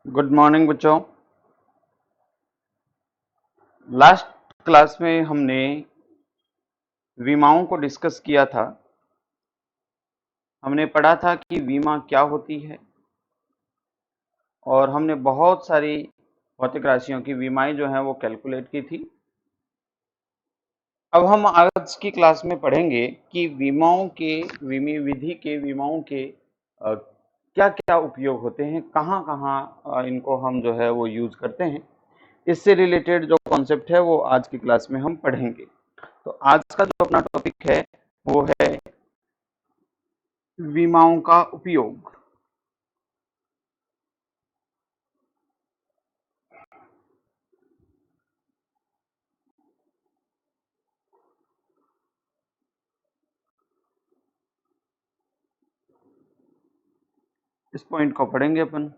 Good morning बच्चों। Last class में हमने बीमाओं को डिस्कस किया था। हमने पढ़ा था कि बीमा क्या होती है और हमने बहुत सारी भौतिक राशियों की बीमाएं जो हैं वो कैलकुलेट की थी। अब हम आज की क्लास में पढ़ेंगे कि बीमाओं के बीमे विधि के बीमाओं के क्या क्या उपयोग होते हैं, कहाँ कहाँ इनको हम जो है वो यूज करते हैं। इससे रिलेटेड जो कॉन्सेप्ट है वो आज की क्लास में हम पढ़ेंगे। तो आज का जो अपना टॉपिक है वो है बीमाओं का उपयोग। इस पॉइंट को पढ़ेंगे अपन,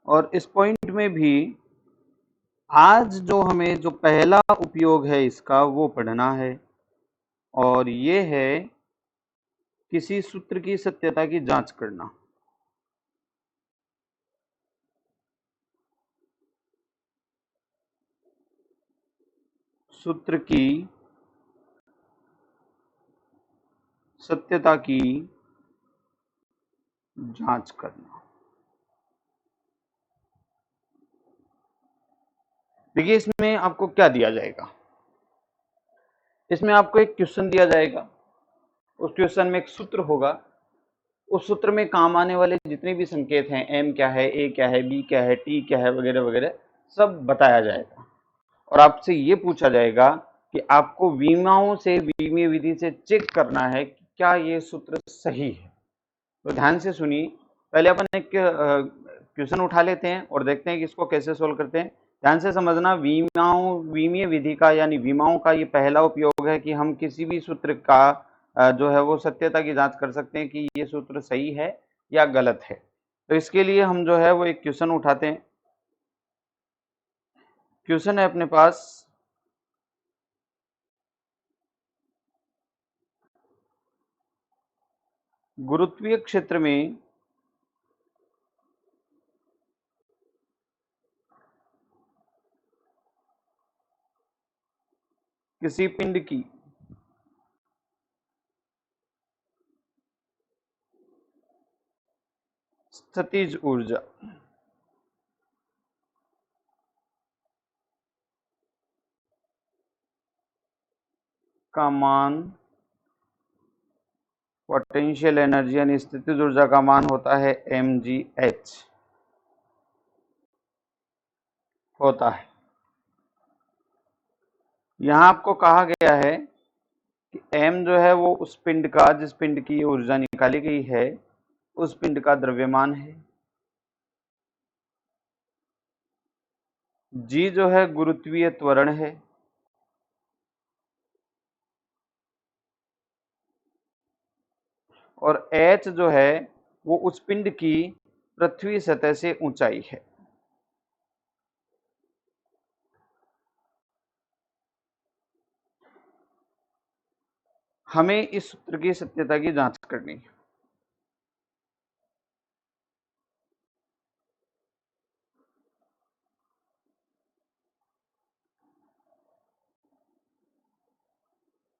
और इस पॉइंट में भी आज जो हमें जो पहला उपयोग है इसका वो पढ़ना है, और ये है किसी सूत्र की सत्यता की जांच करना। सूत्र की सत्यता की जांच करना। देखिए, इसमें आपको क्या दिया जाएगा। इसमें आपको एक क्वेश्चन दिया जाएगा, उस क्वेश्चन में एक सूत्र होगा, उस सूत्र में काम आने वाले जितने भी संकेत हैं, एम क्या है, ए क्या है, बी क्या है, टी क्या है, वगैरह वगैरह सब बताया जाएगा। और आपसे ये पूछा जाएगा कि आपको बीमाओं से बीमे विधि से चेक करना है कि क्या ये सूत्र सही है। तो ध्यान से सुनिए, पहले अपन एक क्वेश्चन उठा लेते हैं और देखते हैं कि इसको कैसे सोल्व करते हैं। ध्यान से समझना, बीमीय विधि का यानी बीमाओं का ये पहला उपयोग है कि हम किसी भी सूत्र का जो है वो सत्यता की जांच कर सकते हैं कि ये सूत्र सही है या गलत है। तो इसके लिए हम जो है वो एक क्वेश्चन उठाते हैं। क्वेश्चन है अपने पास, गुरुत्वीय क्षेत्र में किसी पिंड की स्थितिज ऊर्जा का मान, पोटेंशियल एनर्जी यानी स्थितिज ऊर्जा का मान होता है mgh होता है। यहाँ आपको कहा गया है कि m जो है वो उस पिंड का, जिस पिंड की ऊर्जा निकाली गई है, उस पिंड का द्रव्यमान है। g जो है गुरुत्वीय त्वरण है, और h जो है वो उस पिंड की पृथ्वी सतह से ऊंचाई है। हमें इस सूत्र की सत्यता की जांच करनी है।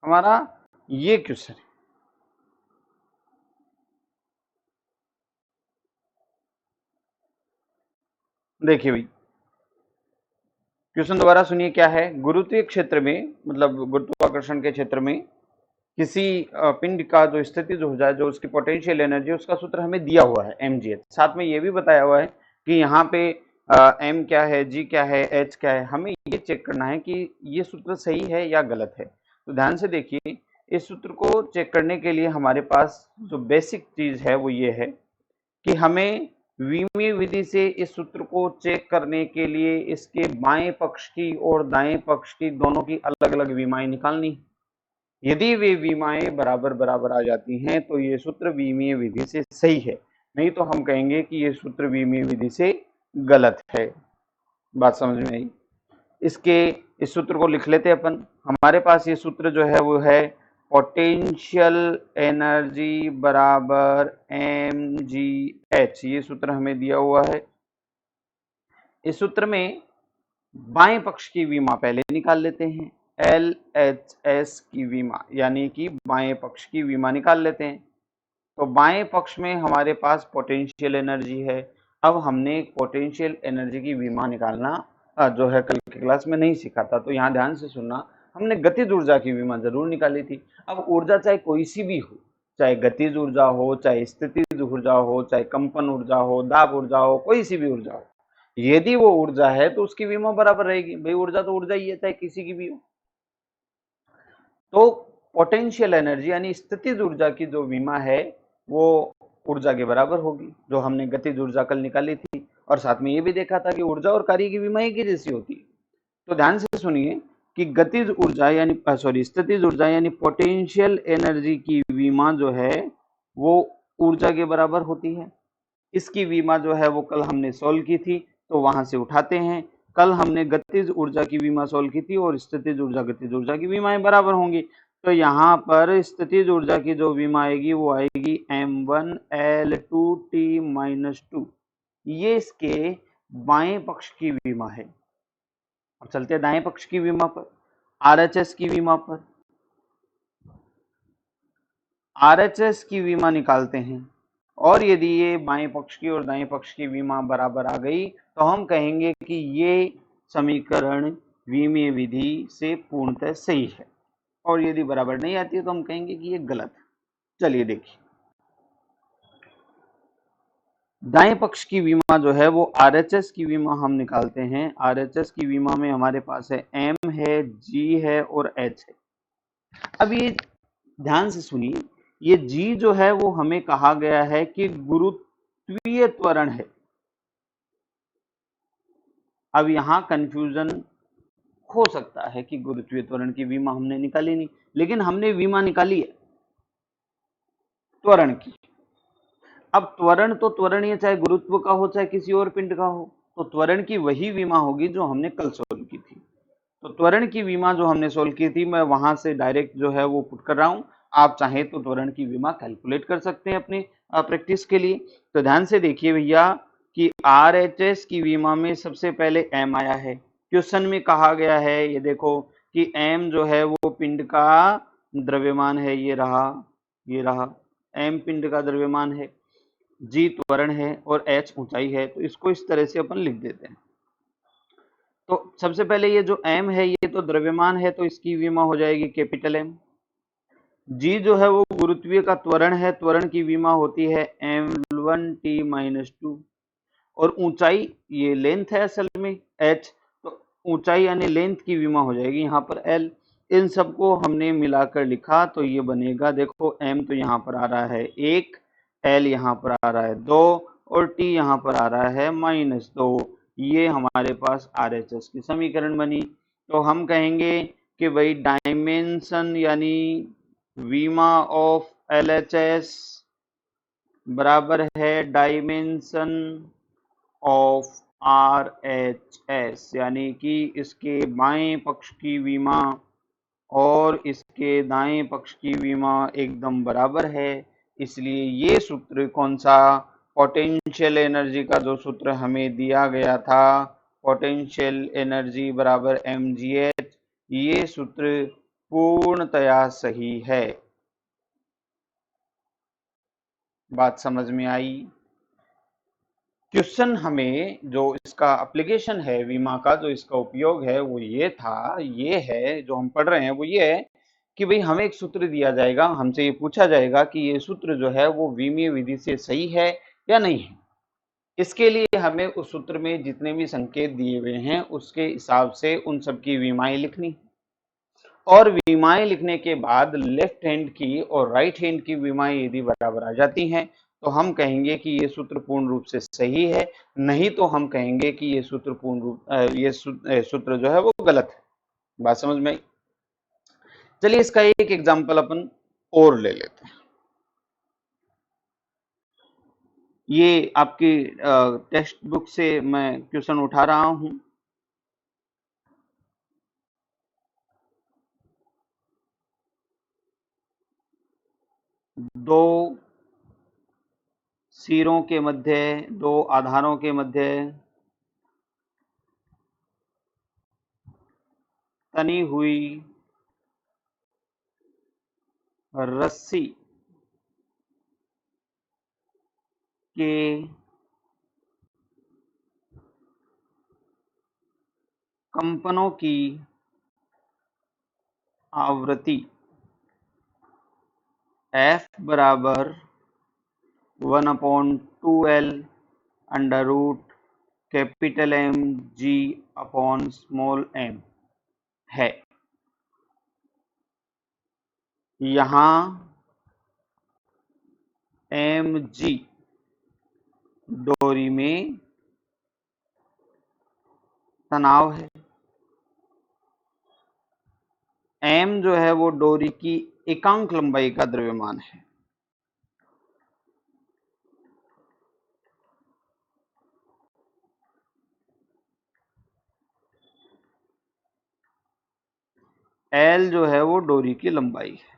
हमारा ये क्वेश्चन है। देखिए भाई, क्वेश्चन दोबारा सुनिए क्या है। गुरुत्वीय क्षेत्र में, मतलब गुरुत्वाकर्षण के क्षेत्र में किसी पिंड का जो स्थितिज ऊर्जा, जो उसकी पोटेंशियल एनर्जी, उसका सूत्र हमें दिया हुआ है mgh। साथ में ये भी बताया हुआ है कि यहाँ पे m क्या है, g क्या है, h क्या है। हमें ये चेक करना है कि ये सूत्र सही है या गलत है। तो ध्यान से देखिए, इस सूत्र को चेक करने के लिए हमारे पास जो बेसिक चीज है वो ये है कि हमें विमीय विधि से इस सूत्र को चेक करने के लिए इसके बाएं पक्ष की और दाएं पक्ष की दोनों की अलग अलग विमाएं निकालनी। यदि वे विमाएं बराबर बराबर आ जाती हैं तो ये सूत्र विमीय विधि से सही है, नहीं तो हम कहेंगे कि ये सूत्र विमीय विधि से गलत है। बात समझ में आई। इसके इस सूत्र को लिख लेते हैं अपन। हमारे पास ये सूत्र जो है वो है पोटेंशियल एनर्जी बराबर mgh। ये सूत्र हमें दिया हुआ है। इस सूत्र में बाएं पक्ष की विमा पहले निकाल लेते हैं, LHS की विमा यानी कि बाएं पक्ष की विमा निकाल लेते हैं। तो बाएं पक्ष में हमारे पास पोटेंशियल एनर्जी है। अब हमने पोटेंशियल एनर्जी की विमा निकालना जो है कल की क्लास में नहीं सीखा था, तो यहाँ ध्यान से सुनना। हमने गतिज ऊर्जा की विमा जरूर निकाली थी। अब ऊर्जा चाहे कोई सी भी हो, चाहे गतिज ऊर्जा हो, चाहे स्थितिज ऊर्जा हो, चाहे कंपन ऊर्जा हो, दाब ऊर्जा हो, कोई सी भी ऊर्जा हो, यदि वो ऊर्जा है तो उसकी विमा बराबर रहेगी। भाई ऊर्जा तो ऊर्जा ही है, चाहे किसी की भी हो। तो पोटेंशियल एनर्जी यानी स्थितिज ऊर्जा की जो विमा है वो ऊर्जा के बराबर होगी, जो हमने गतिज ऊर्जा कल निकाली थी। और साथ में ये भी देखा था कि ऊर्जा और कार्य की विमा एक ही जैसी होती है। तो ध्यान से सुनिए कि गतिज ऊर्जा यानी स्थितिज ऊर्जा यानी पोटेंशियल एनर्जी की विमा जो है वो ऊर्जा के बराबर होती है। इसकी विमा जो है वो कल हमने सोल्व की थी, तो वहां से उठाते हैं। कल हमने गतिज ऊर्जा की विमा सोल्व की थी और स्थितिज ऊर्जा गतिज ऊर्जा की विमाएं बराबर होंगी। तो यहाँ पर स्थितिज ऊर्जा की जो विमा आएगी वो आएगी m1L2T-2। ये इसके बाएं पक्ष की विमा है। अब चलते हैं दाएं पक्ष की विमा पर, RHS की विमा पर। RHS की विमा निकालते हैं और यदि ये बाएं पक्ष की और दाएं पक्ष की विमा बराबर आ गई तो हम कहेंगे कि ये समीकरण विमीय विधि से पूर्णतः सही है। और यदि बराबर नहीं आती है तो हम कहेंगे कि ये गलत है। चलिए देखिए, दाएं पक्ष की विमा जो है वो RHS की विमा हम निकालते हैं। RHS की विमा में हमारे पास है M है, G है और H है। अब ये ध्यान से सुनिए, ये G जो है वो हमें कहा गया है कि गुरुत्वीय त्वरण है। अब यहां कंफ्यूजन हो सकता है कि गुरुत्वीय त्वरण की विमा हमने निकाली नहीं, लेकिन हमने विमा निकाली है त्वरण की। अब त्वरण तो त्वरण ही है, चाहे गुरुत्व का हो चाहे किसी और पिंड का हो। तो त्वरण की वही विमा होगी जो हमने कल सोल्व की थी। तो त्वरण की विमा जो हमने सोल्व की थी, मैं वहां से डायरेक्ट जो है वो पुट कर रहा हूं। आप चाहें तो त्वरण की विमा कैलकुलेट कर सकते हैं अपने प्रैक्टिस के लिए। तो ध्यान से देखिए भैया कि RHS की विमा में सबसे पहले M आया है। क्वेश्चन में कहा गया है, ये देखो कि M जो है वो पिंड का द्रव्यमान है, ये रहा M पिंड का द्रव्यमान है, G त्वरण है और H ऊंचाई है। तो इसको इस तरह से अपन लिख देते हैं। तो सबसे पहले ये जो M है ये तो द्रव्यमान है, तो इसकी विमा हो जाएगी कैपिटल M। G जो है वो गुरुत्वीय का त्वरण है, त्वरण की विमा होती है m1T-2। और ऊंचाई ये लेंथ है असल में H, तो ऊंचाई यानी लेंथ की विमा हो जाएगी यहाँ पर L। इन सबको हमने मिलाकर लिखा तो ये बनेगा, देखो M तो यहाँ पर आ रहा है 1, L यहाँ पर आ रहा है 2 और T यहाँ पर आ रहा है -2। ये हमारे पास RHS की समीकरण बनी। तो हम कहेंगे कि भाई डायमेंशन यानी विमा ऑफ LHS बराबर है डायमेंशन ऑफ RHS, यानी कि इसके बाएं पक्ष की विमा और इसके दाएं पक्ष की विमा एकदम बराबर है। इसलिए ये सूत्र कौन सा, पोटेंशियल एनर्जी का जो सूत्र हमें दिया गया था, पोटेंशियल एनर्जी बराबर mgh, ये सूत्र पूर्णतया सही है। बात समझ में आई? क्वेश्चन हमें जो इसका एप्लीकेशन है विमा का, जो इसका उपयोग है वो ये है जो हम पढ़ रहे हैं वो ये है कि भाई हमें एक सूत्र दिया जाएगा, हमसे ये पूछा जाएगा कि ये सूत्र जो है वो विमीय विधि से सही है या नहीं है। इसके लिए हमें उस सूत्र में जितने भी संकेत दिए हुए हैं उसके हिसाब से उन सबकी विमाएं लिखनी, और विमाएं लिखने के बाद लेफ्ट हैंड की और राइट हैंड की विमाएं यदि बराबर आ जाती हैं तो हम कहेंगे कि ये सूत्र पूर्ण रूप से सही है, नहीं तो हम कहेंगे कि ये सूत्र सूत्र जो है वो गलत है। बात समझ में आई? चलिए इसका एक एग्जांपल अपन और ले लेते हैं। ये आपकी टेक्स्ट बुक से मैं क्वेश्चन उठा रहा हूं। दो सिरों के मध्य, दो आधारों के मध्य तनी हुई रस्सी के कंपनों की आवृत्ति F बराबर 1/2L under root capital M G upon small m है। यहाँ mg डोरी में तनाव है, m जो है वो डोरी की एकांक लंबाई का द्रव्यमान है। L जो है वो डोरी की लंबाई है।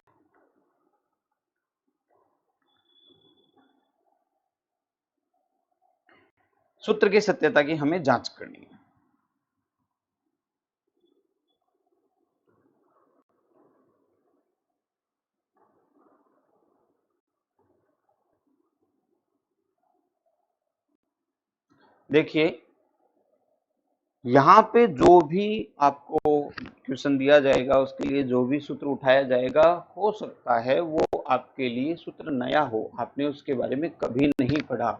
सूत्र की सत्यता की हमें जांच करनी है। देखिए यहाँ पे जो भी आपको क्वेश्चन दिया जाएगा उसके लिए जो भी सूत्र उठाया जाएगा, हो सकता है वो आपके लिए सूत्र नया हो, आपने उसके बारे में कभी नहीं पढ़ा।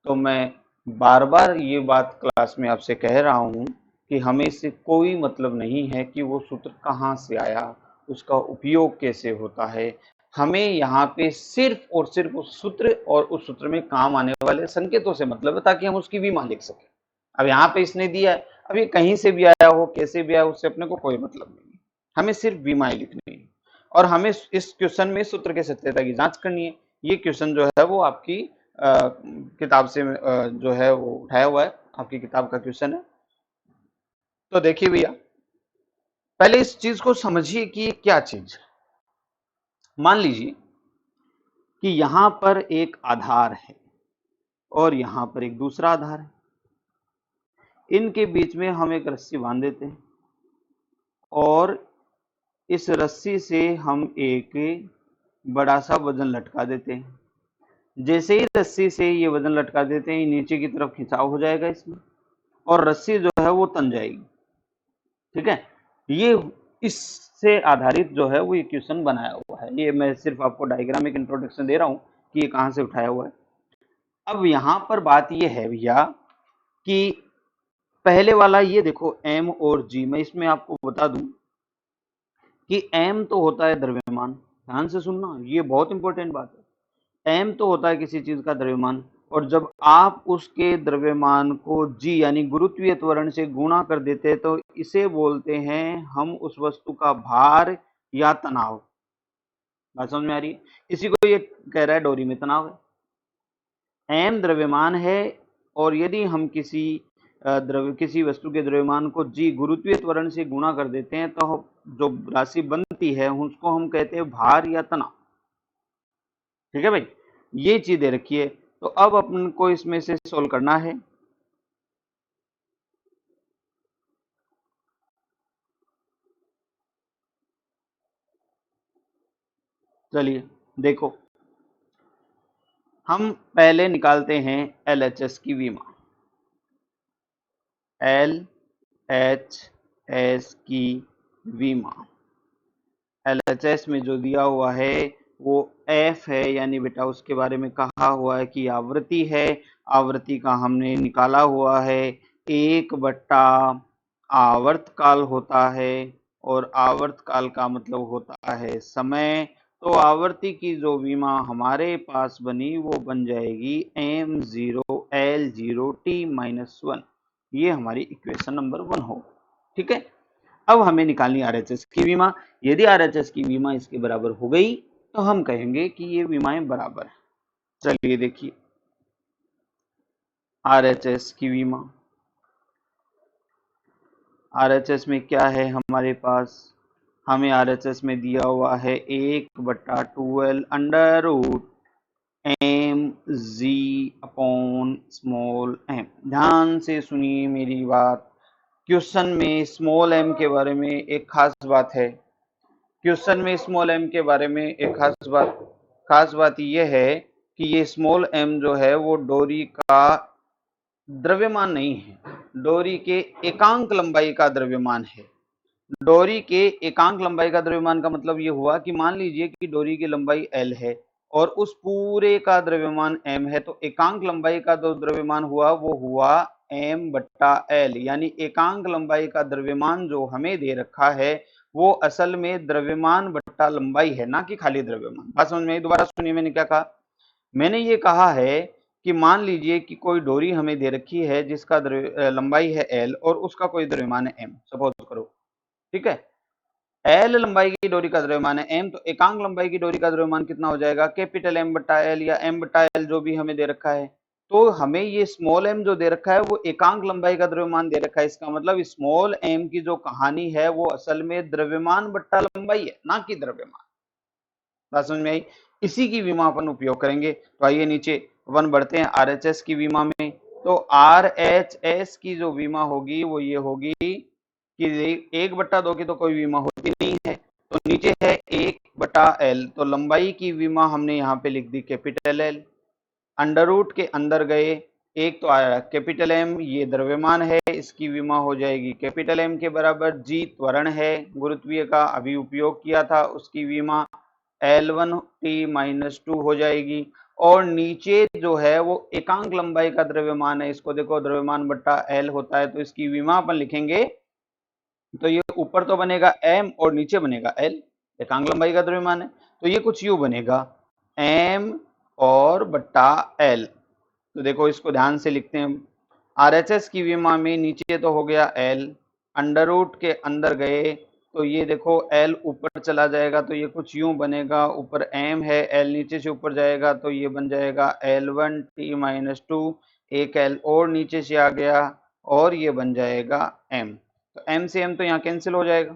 तो मैं बार बार ये बात क्लास में आपसे कह रहा हूँ कि हमें इससे कोई मतलब नहीं है कि वो सूत्र कहाँ से आया, उसका उपयोग कैसे होता है। हमें यहाँ पे सिर्फ और सिर्फ उस सूत्र और उस सूत्र में काम आने वाले संकेतों से मतलब है, ताकि हम उसकी विमा लिख सकें। अब यहाँ पे इसने दिया है, अब ये कहीं से भी आया हो, कैसे भी आया, उससे अपने को कोई मतलब नहीं है। हमें सिर्फ विमाएं लिखनी है और हमें इस क्वेश्चन में सूत्र की सत्यता की जांच करनी है। ये क्वेश्चन जो है वो आपकी किताब से जो है वो उठाया हुआ है, आपकी किताब का क्वेश्चन है। तो देखिए भैया, पहले इस चीज को समझिए कि ये क्या चीज है। मान लीजिए कि यहां पर एक आधार है और यहां पर एक दूसरा आधार है, इनके बीच में हम एक रस्सी बांध देते हैं और इस रस्सी से हम एक बड़ा सा वजन लटका देते हैं। जैसे ही रस्सी से ये वजन लटका देते हैं, नीचे की तरफ खिंचाव हो जाएगा इसमें और रस्सी जो है वो तन जाएगी। ठीक है, ये इससे आधारित जो है वो ये क्वेश्चन बनाया हुआ है। ये मैं सिर्फ आपको डायग्रामिक इंट्रोडक्शन दे रहा हूं कि ये कहां से उठाया हुआ है। अब यहां पर बात ये है भैया कि पहले वाला ये देखो m और g, मैं इसमें आपको बता दूं कि m तो होता है द्रव्यमान। ध्यान से सुनना, ये बहुत इंपॉर्टेंट बात है। m तो होता है किसी चीज का द्रव्यमान, और जब आप उसके द्रव्यमान को g यानी गुरुत्वीय त्वरण से गुणा कर देते हैं तो इसे बोलते हैं हम उस वस्तु का भार या तनाव। बात समझ में आ रही है? इसी को ये कह रहा है डोरी में तनाव है। m द्रव्यमान है और यदि हम किसी वस्तु के द्रव्यमान को g गुरुत्वीय त्वरण से गुणा कर देते हैं तो जो राशि बनती है उसको हम कहते हैं भार या तनाव। ठीक है भाई, ये चीज दे रखी है। तो अब अपन को इसमें से सोल्व करना है। चलिए देखो, हम पहले निकालते हैं LHS की विमा। LHS की विमा, LHS में जो दिया हुआ है वो F है, यानी बेटा उसके बारे में कहा हुआ है कि आवृत्ति है। आवृत्ति का हमने निकाला हुआ है 1/, आवर्तकाल होता है और आवर्तकाल का मतलब होता है समय। तो आवर्ती की जो विमा हमारे पास बनी वो बन जाएगी m0L0t-1। ये हमारी इक्वेशन नंबर 1 हो। ठीक है, अब हमें निकालनी RHS की विमा। यदि RHS की विमा इसके बराबर हो गई तो हम कहेंगे कि ये विमाएं बराबर है। चलिए देखिए RHS की विमा। RHS में क्या है हमारे पास, हमें RHS में दिया हुआ है 1/2L under root mg upon small m। ध्यान से सुनिए मेरी बात क्वेश्चन में स्मॉल m के बारे में एक खास बात है। क्वेश्चन में स्मॉल m के बारे में एक खास बात यह है कि ये स्मॉल m जो है वो डोरी का द्रव्यमान नहीं है, डोरी के एकांक लंबाई का द्रव्यमान है। डोरी के एकांक लंबाई का द्रव्यमान का मतलब ये हुआ कि मान लीजिए कि डोरी की लंबाई l है और उस पूरे का द्रव्यमान m है, तो एकांक लंबाई का जो द्रव्यमान हुआ वो हुआ m बट्टा l, यानी एकांक लंबाई का द्रव्यमान जो हमें दे रखा है वो असल में द्रव्यमान बट्टा लंबाई है, ना कि खाली द्रव्यमान। बात समझ में आई? दोबारा सुनिए मैंने क्या कहा। मैंने ये कहा है कि मान लीजिए कि कोई डोरी हमें दे रखी है जिसका लंबाई है l और उसका कोई द्रव्यमान है m, सपोज करो, ठीक है। एल लंबाई की डोरी का द्रव्यमान है m, तो एकांक लंबाई की डोरी का द्रव्यमान कितना हो जाएगा, कैपिटल M बटा एल या m बटा एल जो भी हमें दे रखा है। तो हमें ये स्मॉल m जो दे रखा है वो एकांक लंबाई का द्रव्यमान दे रखा है। इसका मतलब स्मॉल m की जो कहानी है वो असल में द्रव्यमान बट्टा लंबाई है, ना कि द्रव्यमान। बात समझ में आई? इसी की विमा अपन उपयोग करेंगे। तो आइए नीचे अपन बढ़ते हैं RHS की विमा में। तो RHS की जो विमा होगी वो ये होगी कि 1/2 की तो कोई विमा होती नहीं है, तो नीचे है 1/L, तो लंबाई की विमा हमने यहाँ पे लिख दी कैपिटल L। अंडर रूट के अंदर गए, एक तो आया कैपिटल M, ये द्रव्यमान है, इसकी विमा हो जाएगी कैपिटल M के बराबर। G त्वरण है गुरुत्वीय का, अभी उपयोग किया था, उसकी विमा L1T-2 हो जाएगी। और नीचे जो है वो एकांक लंबाई का द्रव्यमान है, इसको देखो द्रव्यमान बट्टा L होता है, तो इसकी विमा अपन लिखेंगे। तो ये ऊपर तो बनेगा m और नीचे बनेगा l, एकांक लंबाई का द्रव्यमान है, तो ये कुछ यूं बनेगा m और बट्टा l। तो देखो इसको ध्यान से लिखते हैं। RHS की विमा में नीचे तो हो गया l, अंडर रूट के अंदर गए तो ये देखो l ऊपर चला जाएगा, तो ये कुछ यूं बनेगा, ऊपर m है, l नीचे से ऊपर जाएगा तो ये बन जाएगा L1T-2, एक l और नीचे से आ गया और ये बन जाएगा m। तो m से m तो यहाँ कैंसिल हो जाएगा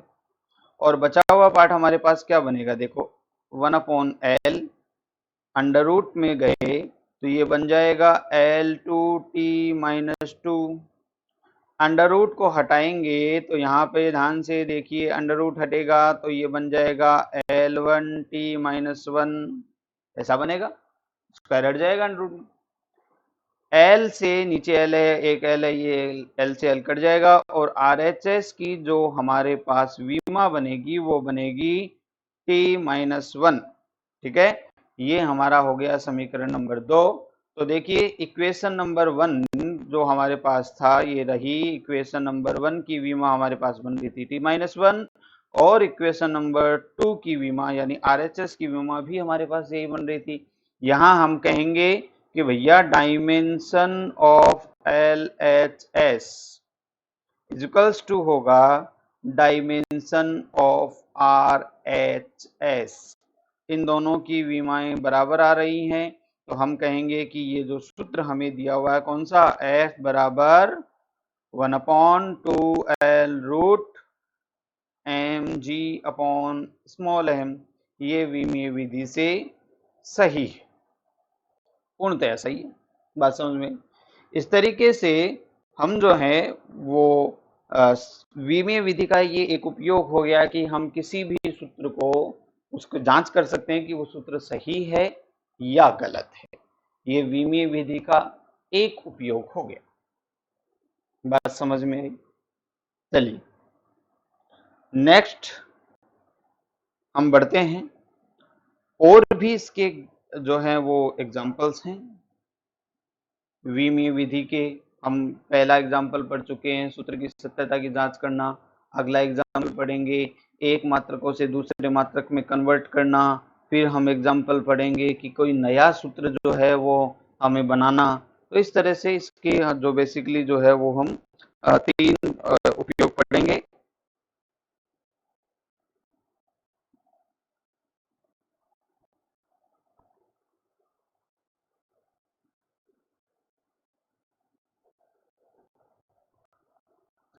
और बचा हुआ पार्ट हमारे पास क्या बनेगा, देखो 1/L, अंडर रूट में गए तो ये बन जाएगा L2T-2। अंडर रूट को हटाएंगे तो यहाँ पे ध्यान से देखिए, अंडर रूट हटेगा तो ये बन जाएगा L1T-1, ऐसा बनेगा, स्क्वायर हट जाएगा अंडर रूट में। L से नीचे L है, एक L है, ये L से L कट जाएगा और RHS की जो हमारे पास विमा बनेगी वो बनेगी T-1, ठीक है। ये हमारा हो गया समीकरण नंबर 2। तो देखिए इक्वेशन नंबर 1 जो हमारे पास था ये रही, इक्वेशन नंबर 1 की विमा हमारे पास बन रही थी T-1 और इक्वेशन नंबर 2 की विमा यानी RHS की विमा भी हमारे पास यही बन रही थी। यहाँ हम कहेंगे कि भैया dimension of LHS equals to होगा डायमेंशन ऑफ RHS। इन दोनों की विमाएं बराबर आ रही हैं, तो हम कहेंगे कि ये जो सूत्र हमें दिया हुआ है कौन सा, F बराबर 1/2L root mg upon small m, ये विमीय विधि से सही है, पूर्णतया सही है। बात समझ में? इस तरीके से हम जो है वो विमीय विधि का ये एक उपयोग हो गया कि हम किसी भी सूत्र को उसको जांच कर सकते हैं कि वो सूत्र सही है या गलत है। ये विमीय विधि का एक उपयोग हो गया। बात समझ में आई? चलिए नेक्स्ट हम बढ़ते हैं, और भी इसके जो है वो एग्जांपल्स हैं विमीय विधि के। हम पहला एग्जाम्पल पढ़ चुके हैं, सूत्र की सत्यता की जांच करना। अगला एग्जाम्पल पढ़ेंगे एक मात्रकों से दूसरे मात्रक में कन्वर्ट करना। फिर हम एग्जाम्पल पढ़ेंगे कि कोई नया सूत्र जो है वो हमें बनाना। तो इस तरह से इसके जो बेसिकली जो है वो हम 3 उपयोग पढ़ेंगे।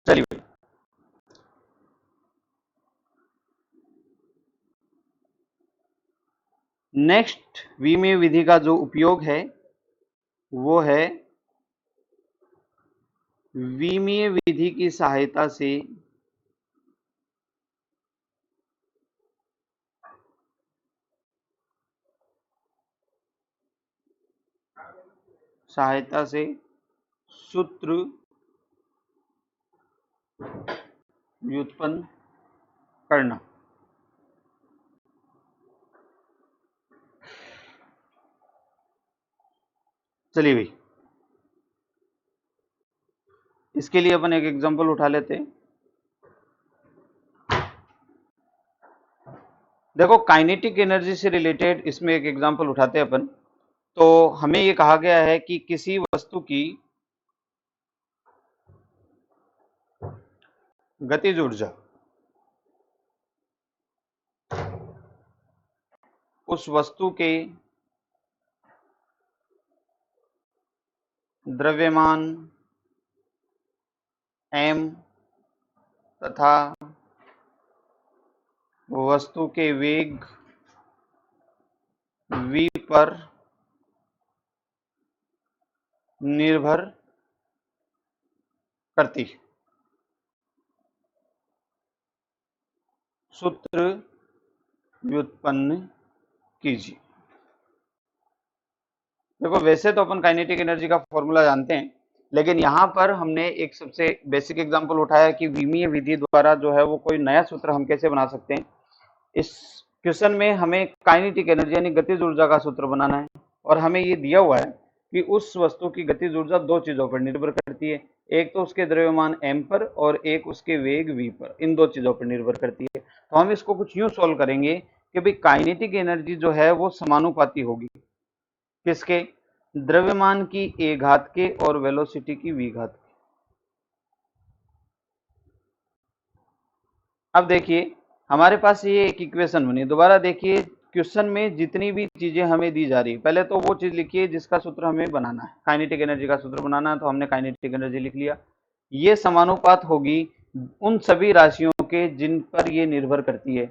चलिए नेक्स्ट विमीय विधि का जो उपयोग है वो है विमीय विधि की सहायता से सूत्र व्युत्पन्न करना। चलिए भाई, इसके लिए अपन एक एग्जांपल उठा लेते हैं। देखो, काइनेटिक एनर्जी से रिलेटेड इसमें एक एग्जांपल उठाते हैं अपन। तो हमें ये कहा गया है कि किसी वस्तु की गतिज ऊर्जा उस वस्तु के द्रव्यमान m तथा वस्तु के वेग v पर निर्भर करती है। सूत्र व्युत्पन्न कीजिए। देखो, वैसे तो अपन काइनेटिक एनर्जी का फॉर्मूला जानते हैं, लेकिन यहाँ पर हमने एक सबसे बेसिक एग्जांपल उठाया कि विमीय विधि द्वारा जो है वो कोई नया सूत्र हम कैसे बना सकते हैं। इस क्वेश्चन में हमें काइनेटिक एनर्जी यानी गतिज ऊर्जा का सूत्र बनाना है, और हमें ये दिया हुआ है कि उस वस्तु की गतिज ऊर्जा दो चीजों पर निर्भर करती है, एक तो उसके द्रव्यमान m पर और एक उसके वेग v पर। इन दो चीजों पर निर्भर करती है। तो हम इसको कुछ यूं सॉल्व करेंगे कि भाई काइनेटिक एनर्जी जो है वो समानुपाती होगी किसके, द्रव्यमान की a घात के और वेलोसिटी की v घात के। अब देखिए, हमारे पास ये एक इक्वेशन बनी। दोबारा देखिए, क्वेश्चन में जितनी भी चीजें हमें दी जा रही है, पहले तो वो चीज लिखिए जिसका सूत्र हमें बनाना है। काइनेटिक एनर्जी का सूत्र बनाना है, तो हमने काइनेटिक एनर्जी लिख लिया। ये समानुपात होगी उन सभी राशियों के जिन पर ये निर्भर करती है।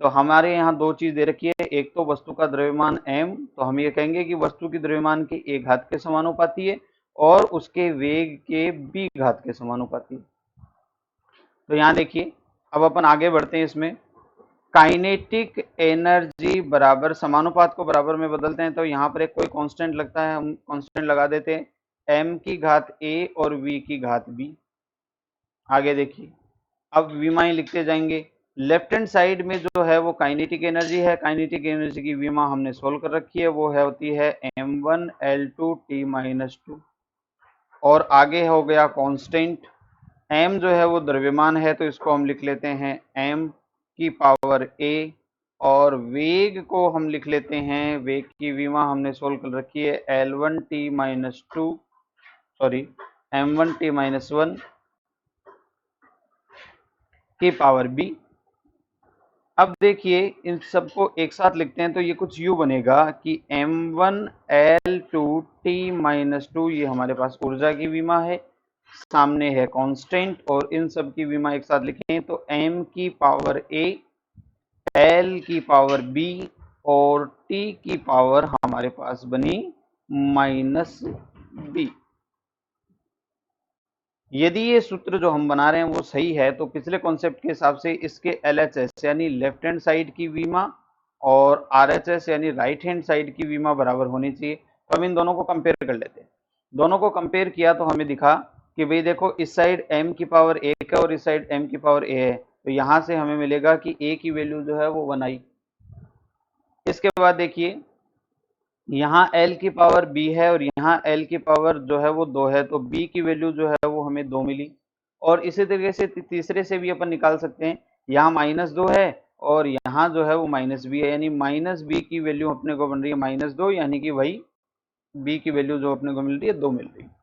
तो हमारे यहाँ दो चीज दे रखी है, एक तो वस्तु का द्रव्यमान m, तो हम ये कहेंगे कि वस्तु की द्रव्यमान के a घात के समानुपाती है और उसके वेग के b घात के समानुपाती है। तो यहाँ देखिए, अब अपन आगे बढ़ते हैं। इसमें काइनेटिक एनर्जी बराबर, समानुपात को बराबर में बदलते हैं, तो यहाँ पर एक कोई कांस्टेंट लगता है, हम कांस्टेंट लगा देते हैं m की घात a और v की घात b। आगे देखिए, अब विमाएं लिखते जाएंगे। लेफ्ट हैंड साइड में जो है वो काइनेटिक एनर्जी है, काइनेटिक एनर्जी की विमा हमने सोल्व कर रखी है, वो है होती है m1L2T-2। और आगे हो गया कांस्टेंट m जो है वो द्रव्यमान है, तो इसको हम लिख लेते हैं m की पावर a, और वेग को हम लिख लेते हैं, वेग की विमा हमने सोल्व कर रखी है L1T-2, सॉरी m1T-1 की पावर b। अब देखिए, इन सबको एक साथ लिखते हैं तो ये कुछ यूं बनेगा कि m1L2T-2, ये हमारे पास ऊर्जा की विमा है, सामने है कांस्टेंट, और इन सब की विमा एक साथ लिखें तो m की पावर a, l की पावर b और t की पावर हमारे पास बनी -b। यदि ये सूत्र जो हम बना रहे हैं वो सही है, तो पिछले कॉन्सेप्ट के हिसाब से इसके LHS यानी लेफ्ट हैंड साइड की विमा और RHS यानी राइट हैंड साइड की विमा बराबर होनी चाहिए। तो हम इन दोनों को कंपेयर कर लेते हैं। दोनों को कंपेयर किया तो हमें दिखा कि भाई देखो, इस साइड m की पावर 1 है और इस साइड m की पावर a है, तो यहाँ से हमें मिलेगा कि a की वैल्यू जो है वो 1 आई। इसके बाद देखिए, यहाँ l की पावर b है और यहाँ l की पावर जो है वो 2 है, तो b की वैल्यू जो है वो हमें 2 मिली। और इसी तरीके से तीसरे से भी अपन निकाल सकते हैं, यहाँ -2 है और यहाँ जो है वो -b है, यानी -b की वैल्यू अपने को बन रही है -2, यानी कि वही b की वैल्यू जो अपने को मिल रही है 2 मिल रही है।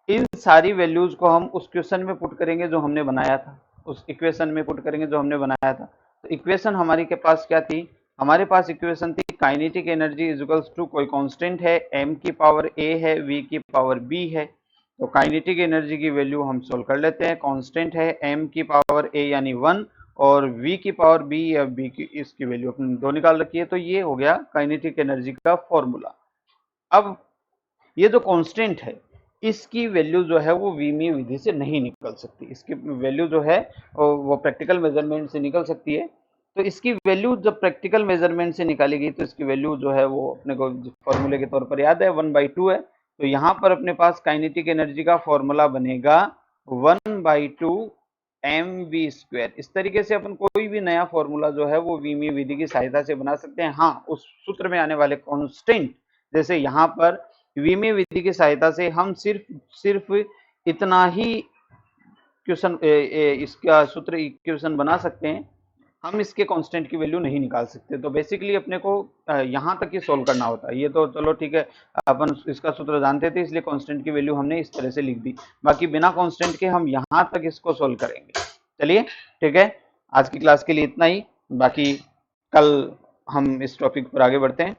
इन सारी वैल्यूज को हम उस क्वेश्चन में पुट करेंगे जो हमने बनाया था, उस इक्वेशन में पुट करेंगे जो हमने बनाया था। तो इक्वेशन हमारी के पास क्या थी, हमारे पास इक्वेशन थी काइनेटिक एनर्जी इक्वल्स टू, कोई कांस्टेंट है, m की पावर a है, v की पावर b है। तो काइनेटिक एनर्जी की वैल्यू हम सोल्व कर लेते हैं। कांस्टेंट है m की पावर a यानी 1 और v की पावर b या b की, इसकी वैल्यू अपने 2 निकाल रखी है। तो ये हो गया काइनेटिक एनर्जी का फॉर्मूला। अब ये जो कांस्टेंट है, इसकी वैल्यू जो है वो वीमी विधि से नहीं निकल सकती। इसकी वैल्यू जो है वो प्रैक्टिकल मेजरमेंट से निकल सकती है। तो इसकी वैल्यू जब प्रैक्टिकल मेजरमेंट से निकाली गई तो इसकी वैल्यू जो है वो अपने को फॉर्मूले के तौर पर याद है 1/2 है। तो यहाँ पर अपने पास काइनेटिक एनर्जी का फॉर्मूला बनेगा 1/2 mv²। इस तरीके से अपन कोई भी नया फॉर्मूला जो है वो वीमी विधि की सहायता से बना सकते हैं। हाँ, उस सूत्र में आने वाले कांस्टेंट, जैसे यहाँ पर वीमी विधि की सहायता से हम सिर्फ इतना ही क्वेश्चन इसका सूत्र इक्वेशन बना सकते हैं, हम इसके कांस्टेंट की वैल्यू नहीं निकाल सकते। तो बेसिकली अपने को यहाँ तक ही सोल्व करना होता है। ये तो चलो ठीक है, अपन इसका सूत्र जानते थे इसलिए कांस्टेंट की वैल्यू हमने इस तरह से लिख दी, बाकी बिना कांस्टेंट के हम यहाँ तक इसको सोल्व करेंगे। चलिए ठीक है, आज की क्लास के लिए इतना ही, बाकी कल हम इस टॉपिक पर आगे बढ़ते हैं।